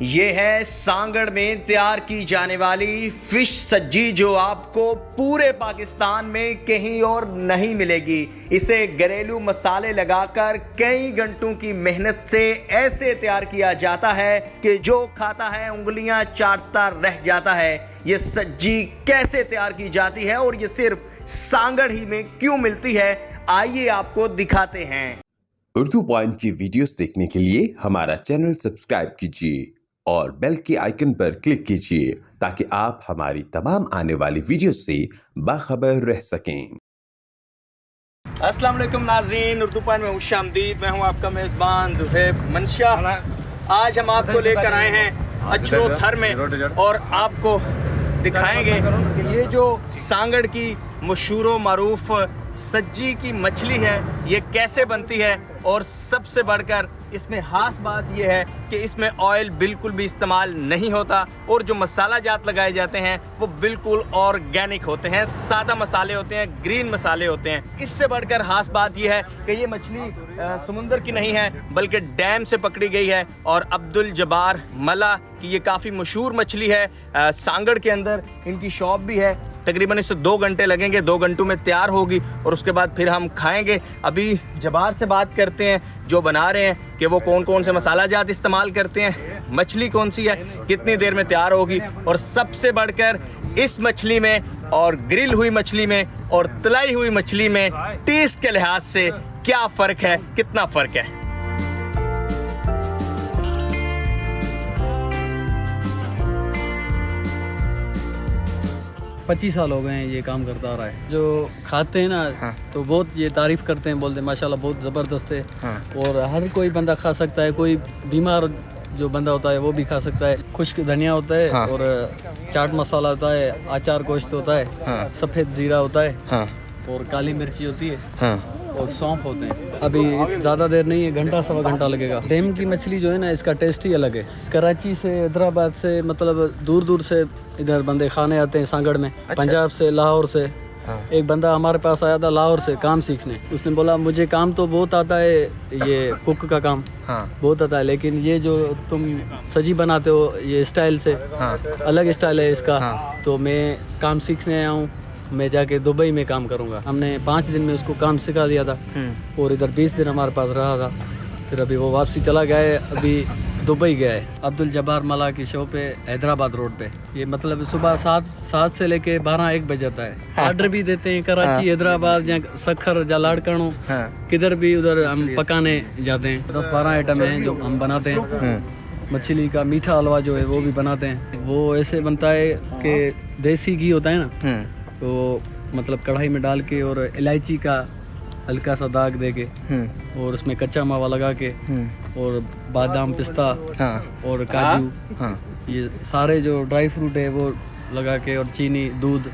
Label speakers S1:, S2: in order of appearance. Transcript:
S1: ये है सांगड़ में तैयार की जाने वाली फिश सज्जी जो आपको पूरे पाकिस्तान में कहीं और नहीं मिलेगी। इसे घरेलू मसाले लगाकर कई घंटों की मेहनत से ऐसे तैयार किया जाता है कि जो खाता है उंगलियां चाटता रह जाता है। ये सज्जी कैसे तैयार की जाती है और ये सिर्फ सांगड़ ही में क्यों मिलती है, आइए आपको दिखाते हैं।
S2: उर्दू पॉइंट की वीडियोस देखने के लिए हमारा चैनल सब्सक्राइब कीजिए और बेल के आइकन पर क्लिक कीजिए ताकि आप हमारी तमाम आने वाली वीडियो से बाखबर रह सकें।
S1: अस्सलाम वालेकुम नाजरीन, उर्दू पॉइंट में खुशामदीद। मैं हूं आपका मेज़बान ज़ुहैब मंशा। आज हम आपको लेकर आए हैं अचरोथर में और आपको दिखाएंगे कि ये जो सांगड़ की मशहूर मारूफ सज्जी की मछली है ये कैसे बनती है। और सबसे बढ़कर इसमें खास बात यह है कि इसमें ऑयल बिल्कुल भी इस्तेमाल नहीं होता और जो मसाला जात लगाए जाते हैं वो बिल्कुल ऑर्गेनिक होते हैं, सादा मसाले होते हैं, ग्रीन मसाले होते हैं। इससे बढ़कर खास बात यह है कि ये मछली समुंदर की नहीं है बल्कि डैम से पकड़ी गई है और अब्दुल जब्बार मला की ये काफ़ी मशहूर मछली है। सांगड़ के अंदर इनकी शॉप भी है। तकरीबन इससे 2 घंटे लगेंगे, 2 घंटों में तैयार होगी और उसके बाद फिर हम खाएंगे। अभी जब्बार से बात करते हैं जो बना रहे हैं कि वो कौन कौन से मसाला जात इस्तेमाल करते हैं, मछली कौन सी है, कितनी देर में तैयार होगी और सबसे बढ़कर इस मछली में और ग्रिल हुई मछली में और तलाई हुई मछली में टेस्ट के लिहाज से क्या फ़र्क है, कितना फ़र्क है।
S3: 25 साल हो गए हैं ये काम करता आ रहा है। जो खाते हैं ना तो बहुत ये तारीफ़ करते हैं, बोलते हैं माशाल्लाह बहुत ज़बरदस्त है। और हर कोई बंदा खा सकता है, कोई बीमार जो बंदा होता है वो भी खा सकता है। खुश्क धनिया होता है और चाट मसाला होता है, आचार गोश्त होता है, सफ़ेद ज़ीरा होता है और काली मिर्ची होती है और सौंफ होते हैं। अभी ज़्यादा देर नहीं है, घंटा सवा घंटा लगेगा। डैम की मछली जो है ना इसका टेस्ट ही अलग है। कराची से, हैदराबाद से, मतलब दूर दूर से इधर बंदे खाने आते हैं सांगड़ में। अच्छा। पंजाब से, लाहौर से। एक बंदा हमारे पास आया था लाहौर से काम सीखने। उसने बोला मुझे काम तो बहुत आता है, ये कुक का काम बहुत आता है, लेकिन ये जो तुम सजी बनाते हो ये स्टाइल से अलग स्टाइल है इसका। तो मैं काम सीखने आया हूँ, मैं जाके दुबई में काम करूँगा। हमने 5 दिन में उसको काम सिखा दिया था और इधर 20 दिन हमारे पास रहा था। फिर अभी वो वापसी चला गया है, अभी दुबई गया है। अब्दुल जब्बार मला की शॉप है हैदराबाद रोड पे। ये मतलब सुबह 7 से लेके 12-1 बजे जाता है। ऑर्डर भी देते हैं कराची, हैदराबाद या सखर या लाड़कानो, किधर भी उधर हम पकाने जाते हैं। 10-12 आइटम हैं जो हम बनाते हैं। मछली का मीठा हलवा जो है वो भी बनाते हैं। वो ऐसे बनता है कि देसी घी होता है ना, तो मतलब कढ़ाई में डाल के और इलायची का हल्का सा दाग दे के और उसमें कच्चा मावा लगा के और बादाम, पिस्ता और काजू, ये सारे जो ड्राई फ्रूट है वो लगा के और चीनी, दूध